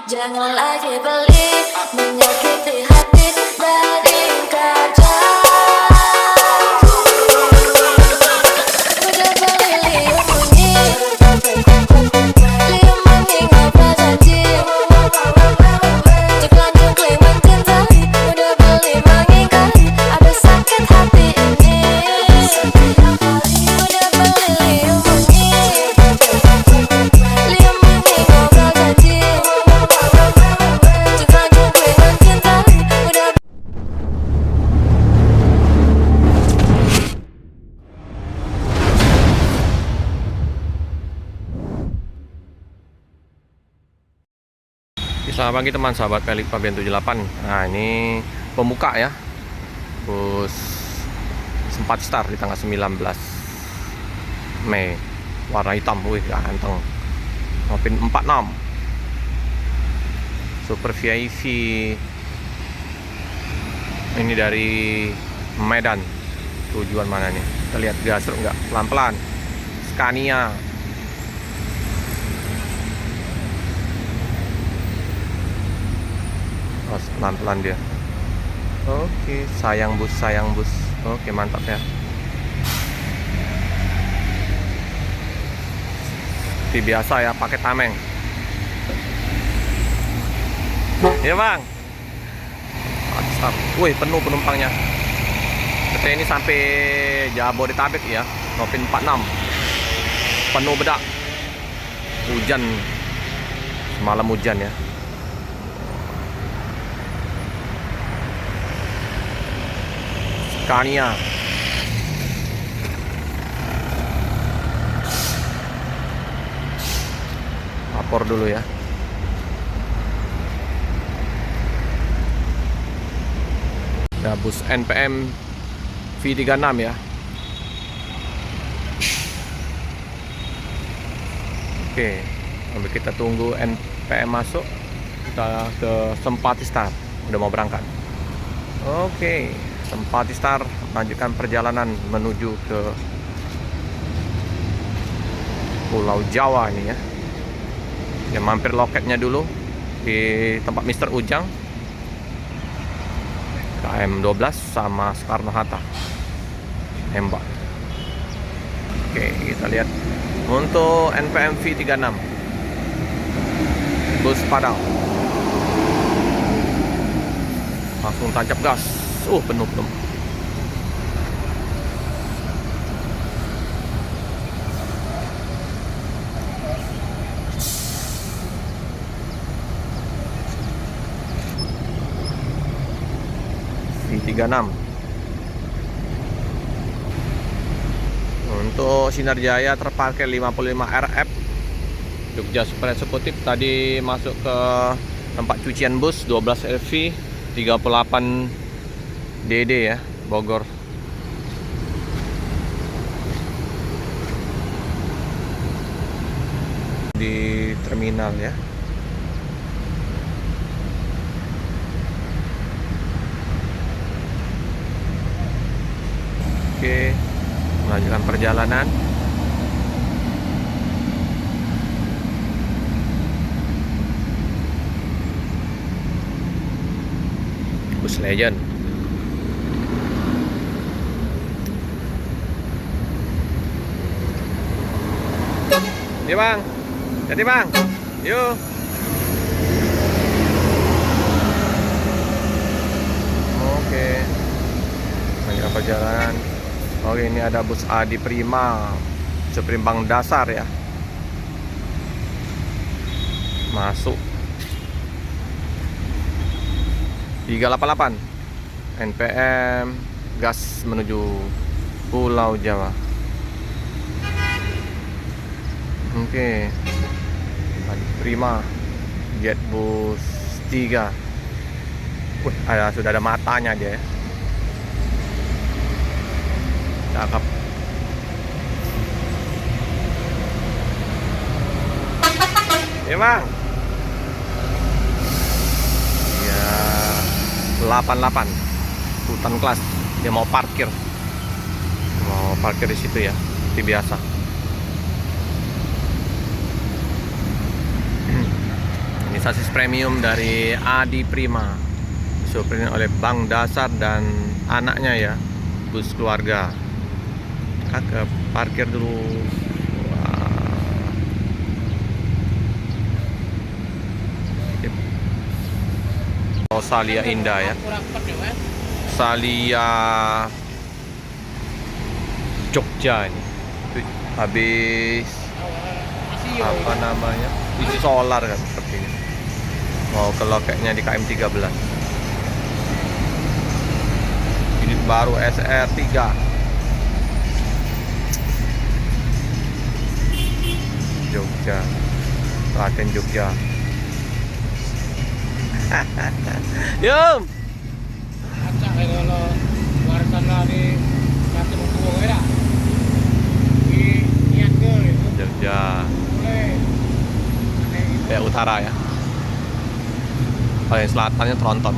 Jangan lagi beli menyakiti hati dari kaca. Udah beli liu bunyi, liu bunyi ngobrol janji, ceklan-cekling mencintai. Udah beli mengingkari, ada sakit hati ini. Udah beli liu bunyi, liu bunyi ngobrol janji, ceklan-cekling mencintai. Udah. Selamat pagi teman sahabat Pelik Pabian 78. Nah, ini pembuka ya, bus sempat start di tanggal 19 Mei, warna hitam. Wih, ganteng. Nopin 46 Super VIP. Ini dari Medan. Tujuan mana nih? Kita lihat gasruk nggak? Pelan-pelan. Scania. Oh, pelan-pelan dia. Oke, sayang bus. Oke, mantap ya. Seperti biasa ya, pakai tameng. Ya bang. Start. Wih, penuh penumpangnya. Kita ini sampai Jabodetabek ya. Nopin 46. Penuh bedak. Hujan. Semalam hujan ya. Scania. Lapor dulu ya. Ada bus NPM V36 ya. Oke, sambil kita tunggu NPM masuk, kita ke Sempati Star. Udah mau berangkat. Oke, Sempati Star melanjutkan perjalanan menuju ke Pulau Jawa ini ya. Ya, mampir loketnya dulu di tempat Mr. Ujang, KM12 sama Soekarno Hatta, Hembak. Oke, kita lihat untuk NPM V36 bus Padang. Langsung tancap gas. Penuh. V36. Untuk Sinar Jaya terparkir 55 RF. Jogja Super Eksekutif tadi masuk ke tempat cucian bus 12 LV 38 DD ya, Bogor. Di terminal ya. Oke, melanjutkan perjalanan. Bus Legend. Ya bang, jadi bang, yuk. Oke, melanjutkan perjalanan. Oke, ini ada bus Adi Prima, Superimbang dasar ya. Masuk 388 NPM, gas menuju Pulau Jawa. Oke, Adi Prima, jet bus 3. Wih, sudah ada matanya dia ya. Cakep. Ya bang. Ya, 88 Sultan Kelas. Dia mau parkir di situ ya, seperti biasa. sasis premium dari Adi Prima, disupply oleh Bang Dasar dan anaknya ya, bus keluarga. Kakak parkir dulu. Wah. Oh, Salia Indah ya, Salia Jogja ini. Habis apa namanya, isi solar kan sepertinya, mau ke loketnya di KM 13. Unit baru SR3 Jogja, Klaten Jogja. Yum, Acak kalau warisan dari satu buku ya. Di niat ke itu Jogja boleh. kayak utara ya, kalau yang selatannya Tronton.